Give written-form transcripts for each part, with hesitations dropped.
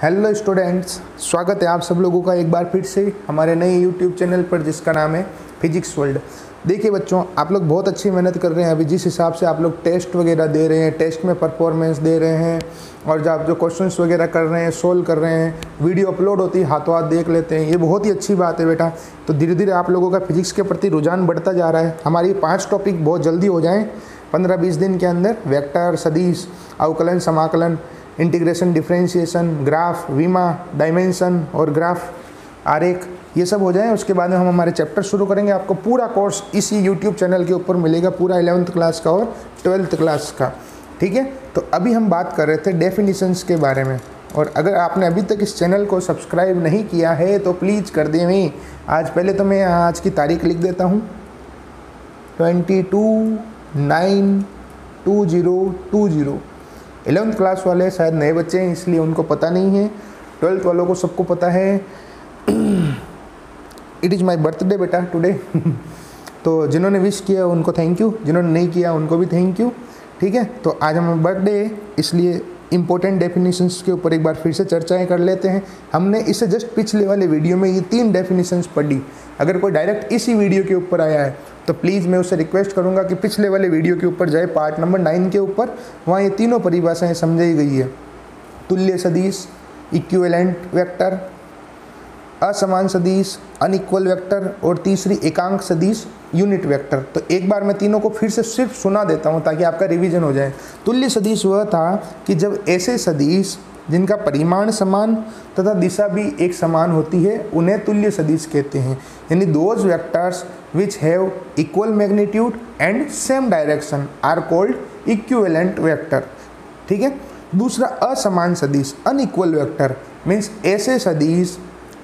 Hello students, स्वागत है आप सब लोगों का एक बार फिर से हमारे नए यूट्यूब चैनल पर जिसका नाम है फिजिक्स वर्ल्ड। देखिए बच्चों, आप लोग बहुत अच्छी मेहनत कर रहे हैं। अभी जिस हिसाब से आप लोग टेस्ट वगैरह दे रहे हैं, टेस्ट में परफॉर्मेंस दे रहे हैं और जो आप जो क्वेश्चंस वगैरह कर रहे हैं, सोल्व कर रहे हैं, वीडियो अपलोड होती है, हाथों हाथ देख लेते हैं, ये बहुत ही अच्छी बात है बेटा। तो धीरे धीरे आप लोगों का फिजिक्स के प्रति रुझान बढ़ता जा रहा है। हमारी 5 टॉपिक बहुत जल्दी हो जाएँ 15-20 दिन के अंदर। वेक्टर, सदिश, अवकलन, समाकलन, इंटीग्रेशन, डिफरेंशिएशन, ग्राफ, विमा, डायमेंशन और ग्राफ आरेख, ये सब हो जाए। उसके बाद में हम हमारे चैप्टर शुरू करेंगे। आपको पूरा कोर्स इसी यूट्यूब चैनल के ऊपर मिलेगा, पूरा 11th क्लास का और 12th क्लास का। ठीक है, तो अभी हम बात कर रहे थे डेफिनेशंस के बारे में। और अगर आपने अभी तक इस चैनल को सब्सक्राइब नहीं किया है तो प्लीज़ कर दें। आज पहले तो मैं आज की तारीख लिख देता हूँ, 22/9/2020। 11th क्लास वाले शायद नए बच्चे हैं इसलिए उनको पता नहीं है, 12th वालों को सबको पता है। इट इज़ माई बर्थडे बेटा टुडे। तो जिन्होंने विश किया उनको थैंक यू, जिन्होंने नहीं किया उनको भी थैंक यू। ठीक है, तो आज हमारा बर्थडे है इसलिए इंपॉर्टेंट डेफिनेशंस के ऊपर एक बार फिर से चर्चाएं कर लेते हैं। हमने इससे जस्ट पिछले वाले वीडियो में ये 3 डेफिनेशंस पढ़ी। अगर कोई डायरेक्ट इसी वीडियो के ऊपर आया है तो प्लीज़ मैं उससे रिक्वेस्ट करूंगा कि पिछले वाले वीडियो के ऊपर जाए, पार्ट नंबर 9 के ऊपर। वहाँ ये तीनों परिभाषाएं समझाई गई है। तुल्य सदिश, इक्विवेलेंट वेक्टर, असमान सदिश, अनइक्वल वेक्टर और तीसरी एकांक सदिश, यूनिट वेक्टर। तो एक बार मैं तीनों को फिर से सिर्फ सुना देता हूँ ताकि आपका रिवीजन हो जाए। तुल्य सदिश वह था कि जब ऐसे सदिश जिनका परिमाण समान तथा दिशा भी एक समान होती है उन्हें तुल्य सदिश कहते हैं। यानी those vectors which have equal magnitude and same direction are called equivalent vector. ठीक है। दूसरा असमान सदिश, अनइक्वल वेक्टर, मीन्स ऐसे सदिश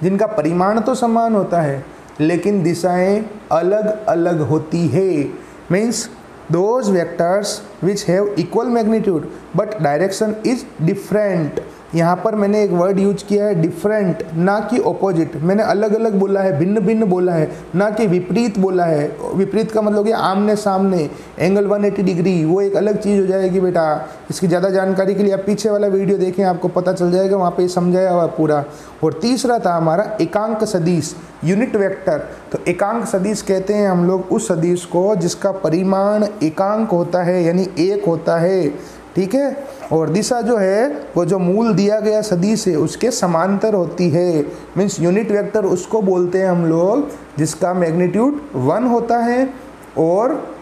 जिनका परिमाण तो समान होता है लेकिन दिशाएं अलग अलग होती है। Means those vectors which have equal magnitude but direction is different. यहाँ पर मैंने एक वर्ड यूज किया है डिफरेंट, ना कि ऑपोजिट। मैंने अलग अलग बोला है, भिन्न भिन्न बोला है, ना कि विपरीत बोला है। विपरीत का मतलब कि आमने सामने, एंगल 180 डिग्री, वो एक अलग चीज़ हो जाएगी बेटा। इसकी ज़्यादा जानकारी के लिए आप पीछे वाला वीडियो देखें, आपको पता चल जाएगा, वहाँ पे समझाया हुआ पूरा। और तीसरा था हमारा एकांक सदिश, यूनिट वेक्टर। तो एकांक सदिश कहते हैं हम लोग उस सदिश को जिसका परिमाण एकांक होता है, यानी एक होता है। ठीक है। और दिशा जो है वो जो मूल दिया गया सदिश है उसके समांतर होती है। मीन्स यूनिट वेक्टर उसको बोलते हैं हम लोग जिसका मैग्नीट्यूड 1 होता है और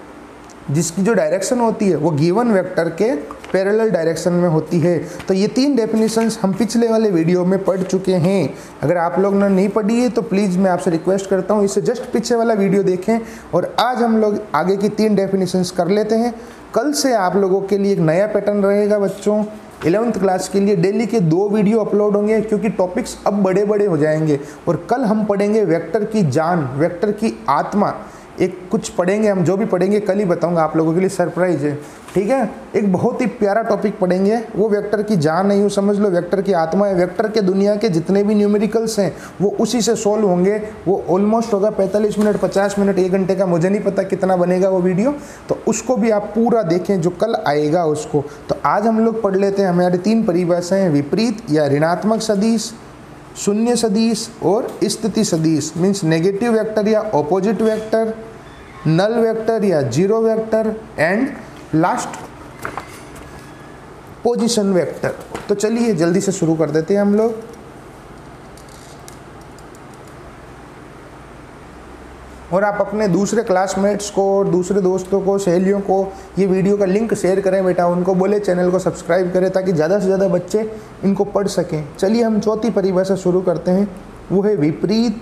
जिसकी जो डायरेक्शन होती है वो गिवन वेक्टर के पैरेलल डायरेक्शन में होती है। तो ये 3 डेफिनेशंस हम पिछले वाले वीडियो में पढ़ चुके हैं। अगर आप लोग ने नहीं पढ़ी है तो प्लीज़ मैं आपसे रिक्वेस्ट करता हूँ इससे जस्ट पीछे वाला वीडियो देखें। और आज हम लोग आगे की 3 डेफिनेशंस कर लेते हैं। कल से आप लोगों के लिए एक नया पैटर्न रहेगा बच्चों। 11th क्लास के लिए डेली के 2 वीडियो अपलोड होंगे क्योंकि टॉपिक्स अब बड़े बड़े हो जाएंगे। और कल हम पढ़ेंगे वेक्टर की जान, वेक्टर की आत्मा। एक कुछ पढ़ेंगे हम, जो भी पढ़ेंगे कल ही बताऊंगा, आप लोगों के लिए सरप्राइज है। ठीक है। एक बहुत ही प्यारा टॉपिक पढ़ेंगे, वो वेक्टर की जान नहीं, समझ लो वेक्टर की आत्मा है। वेक्टर के दुनिया के जितने भी न्यूमेरिकल्स हैं वो उसी से सोल्व होंगे। वो ऑलमोस्ट होगा 45 मिनट, 50 मिनट, 1 घंटे का, मुझे नहीं पता कितना बनेगा वो वीडियो। तो उसको भी आप पूरा देखें जो कल आएगा उसको। तो आज हम लोग पढ़ लेते हैं हमारी 3 परिभाषाएं, विपरीत या ऋणात्मक सदिश, शून्य सदिश और स्थिति सदिश। मीन्स नेगेटिव वेक्टर या ऑपोजिट वेक्टर, नल वेक्टर या zero vector and last position vector. तो चलिए जल्दी से शुरू कर देते हैं हम लोग। और आप अपने दूसरे क्लासमेट्स को और दूसरे दोस्तों को, सहेलियों को ये वीडियो का लिंक शेयर करें बेटा। उनको बोले चैनल को सब्सक्राइब करें ताकि ज़्यादा से ज़्यादा बच्चे इनको पढ़ सकें। चलिए हम चौथी परिभाषा शुरू करते हैं, वो है विपरीत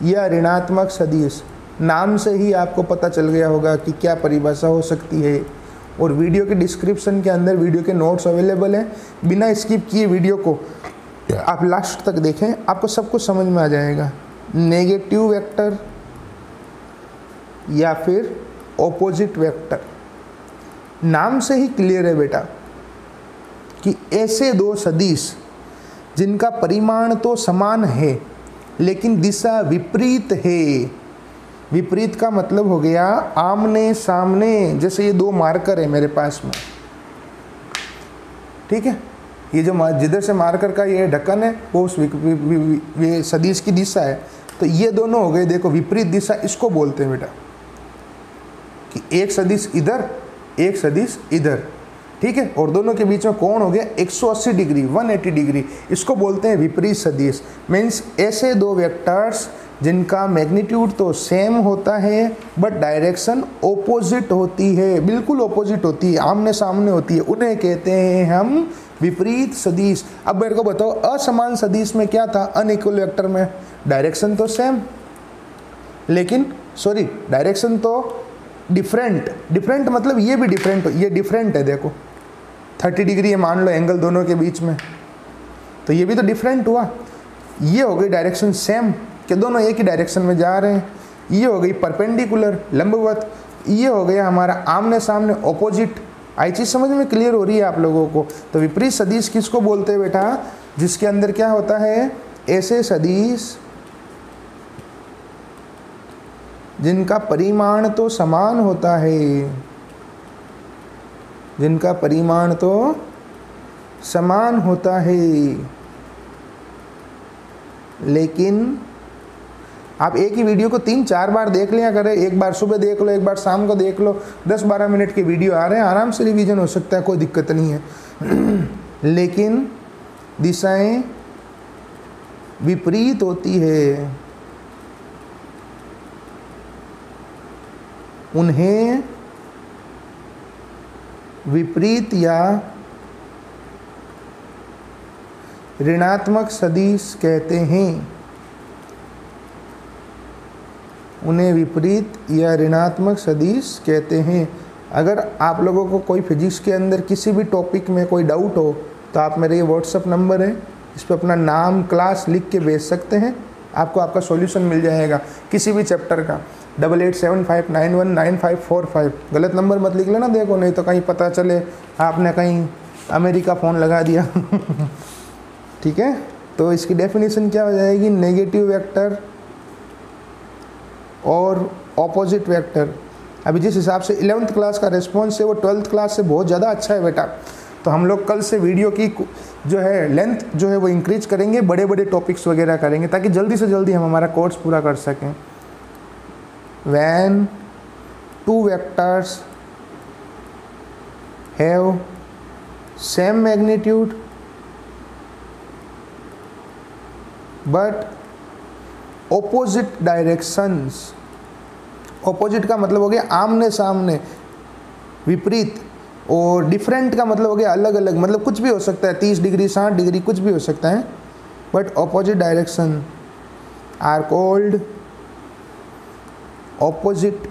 या ऋणात्मक सदिश। नाम से ही आपको पता चल गया होगा कि क्या परिभाषा हो सकती है। और वीडियो के डिस्क्रिप्शन के अंदर वीडियो के नोट्स अवेलेबल हैं। बिना स्किप किए वीडियो को आप लास्ट तक देखें, आपको सब कुछ समझ में आ जाएगा। नेगेटिव वेक्टर या फिर ऑपोजिट वेक्टर, नाम से ही क्लियर है बेटा कि ऐसे 2 सदिश जिनका परिमाण तो समान है लेकिन दिशा विपरीत है। विपरीत का मतलब हो गया आमने सामने। जैसे ये 2 मार्कर है मेरे पास में, ठीक है। ये जो जिधर से मार्कर का ये ढक्कन है वो उस सदिश की दिशा है। तो ये दोनों हो गए देखो विपरीत दिशा, इसको बोलते हैं बेटा कि एक सदिश इधर एक सदिश इधर, ठीक है, और दोनों के बीच में कोण हो गया 180 डिग्री 180 डिग्री, इसको बोलते हैं विपरीत सदिश। मीन्स ऐसे दो वेक्टर्स जिनका मैग्नीट्यूड तो सेम होता है बट डायरेक्शन ओपोजिट होती है, बिल्कुल ओपोजिट होती है, आमने सामने होती है, उन्हें कहते हैं हम विपरीत सदिश। अब मेरे को बताओ असमान सदिश में क्या था, अनइक्वल वेक्टर में डायरेक्शन तो सेम लेकिन सॉरी डायरेक्शन तो डिफरेंट, डिफरेंट मतलब ये भी डिफरेंट, ये डिफरेंट है देखो 30 डिग्री है मान लो एंगल दोनों के बीच में, तो ये भी तो डिफरेंट हुआ। ये हो गई डायरेक्शन सेम कि दोनों एक ही डायरेक्शन में जा रहे हैं, ये हो गई परपेंडिकुलर लंबवत, ये हो गया हमारा आमने सामने ऑपोजिट। आई चीज़ समझ में क्लियर हो रही है आप लोगों को। तो विपरीत सदिश किसको बोलते हैं बेटा, जिसके अंदर क्या होता है ऐसे सदिश जिनका परिमाण तो समान होता है, जिनका परिमाण तो समान होता है लेकिन आप एक ही वीडियो को 3-4 बार देख लिया करें, एक बार सुबह देख लो, एक बार शाम को देख लो, 10-12 मिनट के वीडियो आ रहे हैं, आराम से रिवीजन हो सकता है, कोई दिक्कत नहीं है। लेकिन दिशाएं विपरीत होती है, उन्हें विपरीत या ऋणात्मक सदिश कहते हैं, उन्हें विपरीत या ऋणात्मक सदिश कहते हैं। अगर आप लोगों को कोई फिजिक्स के अंदर किसी भी टॉपिक में कोई डाउट हो तो आप मेरे ये व्हाट्सअप नंबर है, इस पर अपना नाम क्लास लिख के भेज सकते हैं, आपको आपका सॉल्यूशन मिल जाएगा किसी भी चैप्टर का। 8875919545। गलत नंबर मत लिख लेना देखो, नहीं तो कहीं पता चले आपने कहीं अमेरिका फ़ोन लगा दिया। ठीक है, तो इसकी डेफिनेशन क्या हो जाएगी, नेगेटिव वेक्टर और ऑपोजिट वेक्टर। अभी जिस हिसाब से 11th क्लास का रिस्पॉन्स है वो 12th क्लास से बहुत ज़्यादा अच्छा है बेटा, तो हम लोग कल से वीडियो की जो है लेंथ जो है वो इंक्रीज करेंगे, बड़े बड़े टॉपिक्स वगैरह करेंगे ताकि जल्दी से जल्दी हम हमारा कोर्स पूरा कर सकें। When two vectors have same magnitude but opposite directions, opposite का मतलब हो गया आमने सामने, विपरीत, और डिफरेंट का मतलब हो गया अलग अलग, मतलब कुछ भी हो सकता है, 30 डिग्री 60 डिग्री कुछ भी हो सकता है, but opposite direction are called opposite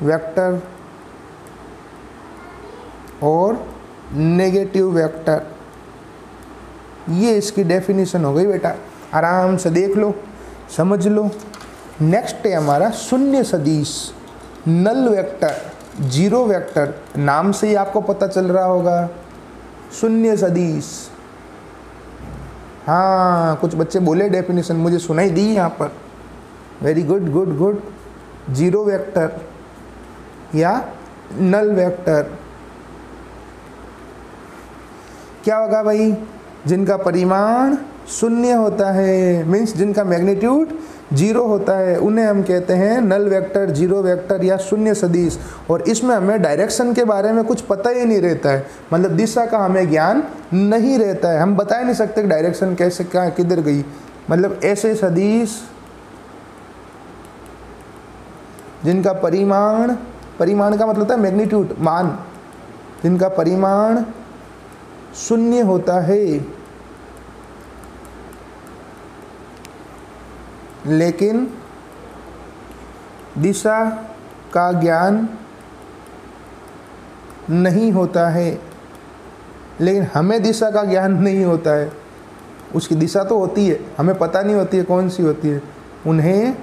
vector और नेगेटिव वेक्टर। ये इसकी डेफिनेशन हो गई बेटा, आराम से देख लो, समझ लो। नेक्स्ट है हमारा शून्य सदिश, नल वेक्टर, जीरो वेक्टर, नाम से ही आपको पता चल रहा होगा शून्य सदिश। हाँ, कुछ बच्चे बोले डेफिनेशन, मुझे सुनाई दी यहाँ पर, very good good good. Zero vector या नल वेक्टर क्या होगा भाई, जिनका परिमाण शून्य होता है, मीन्स जिनका मैग्नीट्यूड जीरो होता है, उन्हें हम कहते हैं नल वेक्टर, जीरो वेक्टर या शून्य सदिश। और इसमें हमें डायरेक्शन के बारे में कुछ पता ही नहीं रहता है, मतलब दिशा का हमें ज्ञान नहीं रहता है, हम बता ही नहीं सकते कि डायरेक्शन कैसे क्या किधर गई। मतलब ऐसे सदिश जिनका परिमाण, परिमाण का मतलब होता है मैग्नीट्यूड, मान, जिनका परिमाण शून्य होता है लेकिन दिशा का ज्ञान नहीं होता है, लेकिन हमें दिशा का ज्ञान नहीं होता है। उसकी दिशा तो होती है, हमें पता नहीं होती है कौन सी होती है, उन्हें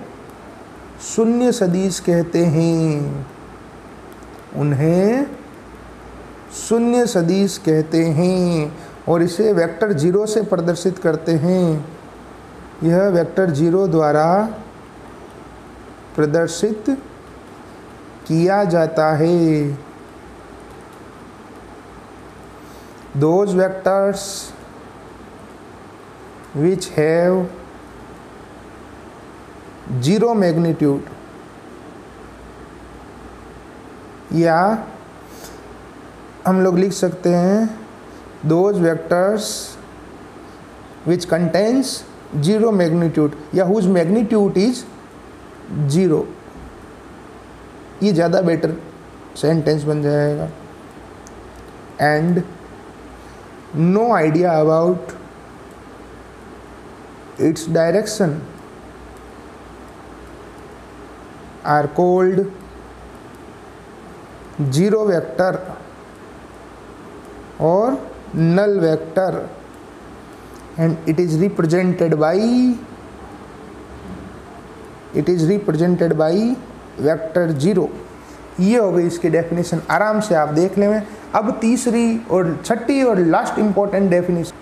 शून्य सदिश कहते हैं, उन्हें शून्य सदिश कहते हैं। और इसे वेक्टर जीरो से प्रदर्शित करते हैं, यह वेक्टर जीरो द्वारा प्रदर्शित किया जाता है। Those vectors which have zero magnitude, या हम लोग लिख सकते हैं those vectors which contains zero magnitude या whose magnitude is zero। ये ज़्यादा बेटर सेंटेंस बन जाएगा। And no idea about its direction are called zero vector or null vector, and it is represented by vector 0। ये हो गई इसकी definition, आराम से आप देख लें। अब तीसरी और छठी और लास्ट इंपॉर्टेंट डेफिनेशन,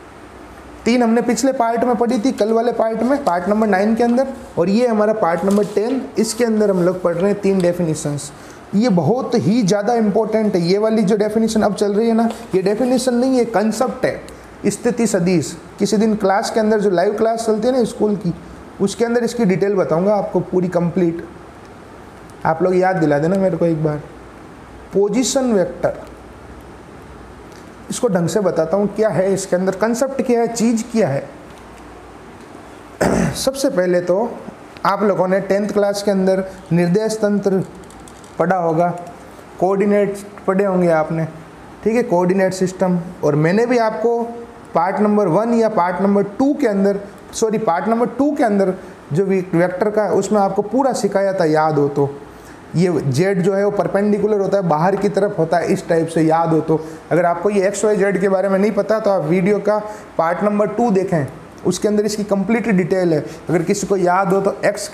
3 हमने पिछले पार्ट में पढ़ी थी, कल वाले पार्ट में, पार्ट नंबर 9 के अंदर, और ये हमारा पार्ट नंबर 10, इसके अंदर हम लोग पढ़ रहे हैं 3 डेफिनेशंस। ये बहुत ही ज़्यादा इंपॉर्टेंट है। ये वाली जो डेफिनेशन अब चल रही है ना, ये डेफिनेशन नहीं, ये कंसेप्ट है, स्थिति सदिश। किसी दिन क्लास के अंदर जो लाइव क्लास चलती है ना स्कूल की, उसके अंदर इसकी डिटेल बताऊंगा आपको पूरी कंप्लीट। आप लोग याद दिला देना मेरे को एक बार। पोजीशन वेक्टर, इसको ढंग से बताता हूँ क्या है इसके अंदर, कंसेप्ट क्या है, चीज़ क्या है। सबसे पहले तो आप लोगों ने 10th क्लास के अंदर निर्देश तंत्र पढ़ा होगा, कोऑर्डिनेट पढ़े होंगे आपने, ठीक है, कोऑर्डिनेट सिस्टम। और मैंने भी आपको पार्ट नंबर 1 या पार्ट नंबर 2 के अंदर, सॉरी पार्ट नंबर 2 के अंदर जो वेक्टर का, उसमें आपको पूरा सिखाया था, याद हो तो। ये जेड जो है वो परपेंडिकुलर होता है, बाहर की तरफ होता है, इस टाइप से, याद हो तो। अगर आपको ये एक्स वाई जेड के बारे में नहीं पता तो आप वीडियो का पार्ट नंबर 2 देखें, उसके अंदर इसकी कंप्लीट डिटेल है। अगर किसी को याद हो तो एक्स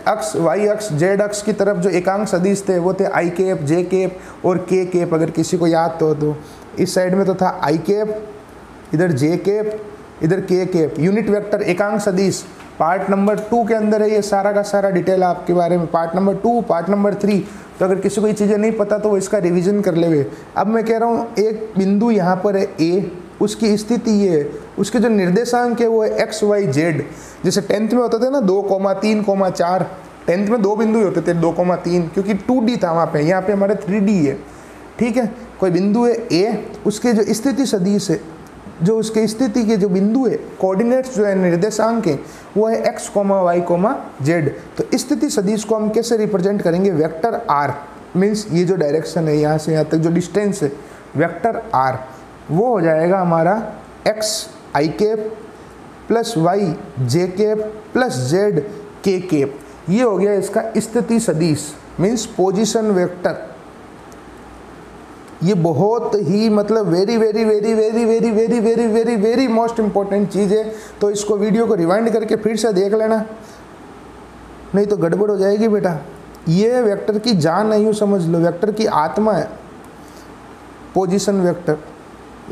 अक्ष, वाई अक्ष, जेड अक्ष की तरफ जो एकांक सदिश थे वो थे आई कैप, जे कैप और के कैप। अगर किसी को याद तो इस साइड में तो था आई कैप, इधर जे कैप, इधर के कैप। यूनिट वेक्टर एकांक सदिश पार्ट नंबर 2 के अंदर है, ये सारा का सारा डिटेल आपके बारे में, पार्ट नंबर 2, पार्ट नंबर 3। तो अगर किसी को ये चीज़ें नहीं पता तो वो इसका रिवीजन कर लेवे। अब मैं कह रहा हूँ एक बिंदु यहाँ पर है ए, उसकी स्थिति ये है, उसके जो निर्देशांक है वो है एक्स वाई जेड। जैसे 10th में होते थे ना 2,3,4, 10th में 2 बिंदु होते थे 2,3, क्योंकि 2D था वहाँ पे, यहाँ पे हमारे 3D है, ठीक है। कोई बिंदु है ए, उसके जो स्थिति सदिश है, जो उसके स्थिति के जो बिंदु है, कोऑर्डिनेट्स जो है, निर्देशांक है, वो है x, y, z। तो स्थिति सदिश को हम कैसे रिप्रेजेंट करेंगे, वेक्टर r, मीन्स ये जो डायरेक्शन है यहाँ से यहाँ तक जो डिस्टेंस है, वेक्टर r, वो हो जाएगा हमारा x i cap plus y j cap plus z k cap. ये हो गया इसका स्थिति सदिश, मीन्स पोजीशन वेक्टर। ये बहुत ही मतलब very very very very very very very very very most important चीज़ है। तो इसको वीडियो को रिवाइंड करके फिर से देख लेना, नहीं तो गड़बड़ हो जाएगी बेटा। ये वेक्टर की जान नहीं, यूँ समझ लो, वेक्टर की आत्मा है पोजीशन वेक्टर।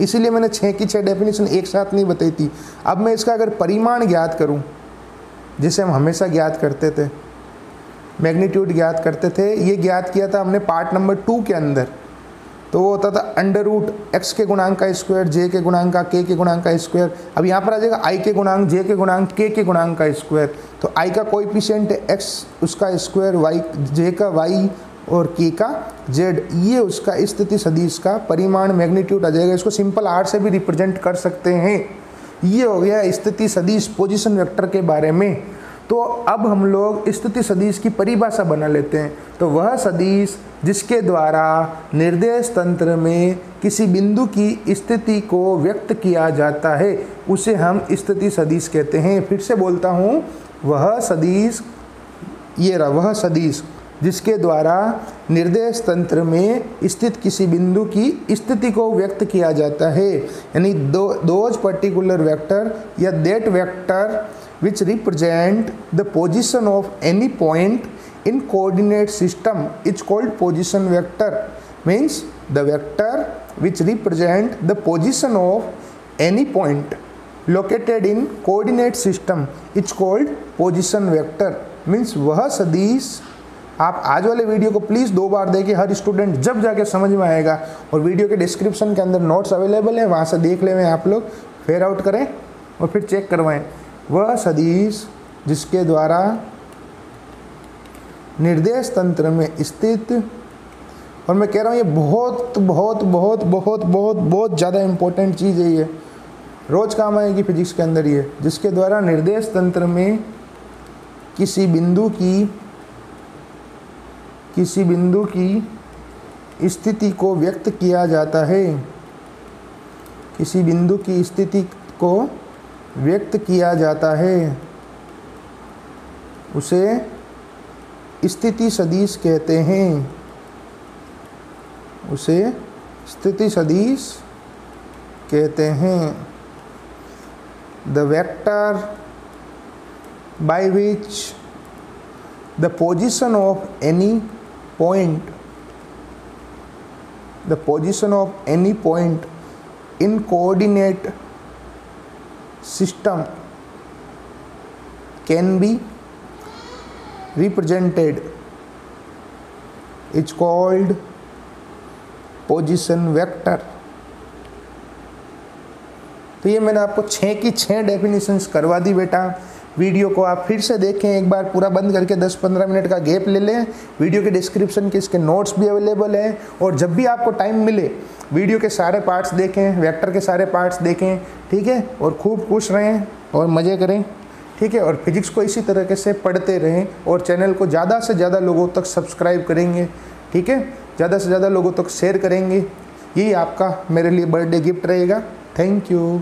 इसीलिए मैंने 6 की 6 डेफिनेशन एक साथ नहीं बताई थी। अब मैं इसका अगर परिमाण ज्ञात करूँ, जिसे हम हमेशा ज्ञात करते थे, मैग्नीट्यूड ज्ञात करते थे, ये ज्ञात किया था हमने पार्ट नंबर 2 के अंदर। तो वो होता था अंडर रूट एक्स के गुणांक का स्क्वायर, जे के गुणांक का, के गुणांक का स्क्वायर। अब यहाँ पर आ जाएगा आई के गुणांक, जे के गुणांक, के गुणांक का स्क्वायर। तो आई का कोएफिशिएंट है एक्स, उसका स्क्वायर, वाई जे का वाई और के का जेड। ये उसका स्थिति सदिश का परिमाण मैग्नीट्यूड आ जाएगा। इसको सिंपल आर से भी रिप्रेजेंट कर सकते हैं। ये हो गया स्थिति सदिश पोजीशन वेक्टर के बारे में। तो अब हम लोग स्थिति सदिश की परिभाषा बना लेते हैं। तो वह सदिश जिसके द्वारा निर्देश तंत्र में किसी बिंदु की स्थिति को व्यक्त किया जाता है उसे हम स्थिति सदिश कहते हैं। फिर से बोलता हूँ, वह सदिश, ये रहा वह सदिश जिसके द्वारा निर्देश तंत्र में स्थित किसी बिंदु की स्थिति को व्यक्त किया जाता है, यानी दोज पर्टिकुलर वेक्टर या that vector which represent the position of any point in coordinate system is called position vector. Means the vector which represent the position of any point located in coordinate system is called position vector. Means वह सदिश, आप आज वाले video को please 2 बार देखिए, हर student जब जाके समझ में आएगा। और वीडियो के डिस्क्रिप्शन के अंदर नोट्स अवेलेबल है, वहाँ से देख लें, आप लोग फेयर आउट करें, और फिर चेक करवाएं। वह सदिश जिसके द्वारा निर्देश तंत्र में स्थित, और मैं कह रहा हूँ ये बहुत बहुत बहुत बहुत बहुत बहुत ज़्यादा इम्पोर्टेंट चीज़ है, ये रोज काम आएगी फिजिक्स के अंदर, ये जिसके द्वारा निर्देश तंत्र में किसी बिंदु की स्थिति को व्यक्त किया जाता है, किसी बिंदु की स्थिति को व्यक्त किया जाता है, उसे स्थिति सदिश कहते हैं, उसे स्थिति सदिश कहते हैं। The vector by which the position of any point in coordinate system can be represented is called position vector। तो ये मैंने आपको 6 की 6 डेफिनेशंस करवा दी बेटा। वीडियो को आप फिर से देखें, एक बार पूरा बंद करके 10-15 मिनट का गैप ले लें। वीडियो के डिस्क्रिप्शन के इसके नोट्स भी अवेलेबल हैं, और जब भी आपको टाइम मिले वीडियो के सारे पार्ट्स देखें, वेक्टर के सारे पार्ट्स देखें, ठीक है। और खूब खुश रहें और मज़े करें, ठीक है। और फिजिक्स को इसी तरीके से पढ़ते रहें, और चैनल को ज़्यादा से ज़्यादा लोगों तक सब्सक्राइब करेंगे, ठीक है। ज़्यादा से ज़्यादा लोगों तक शेयर करेंगे। यही आपका मेरे लिए बर्थडे गिफ्ट रहेगा। Thank you.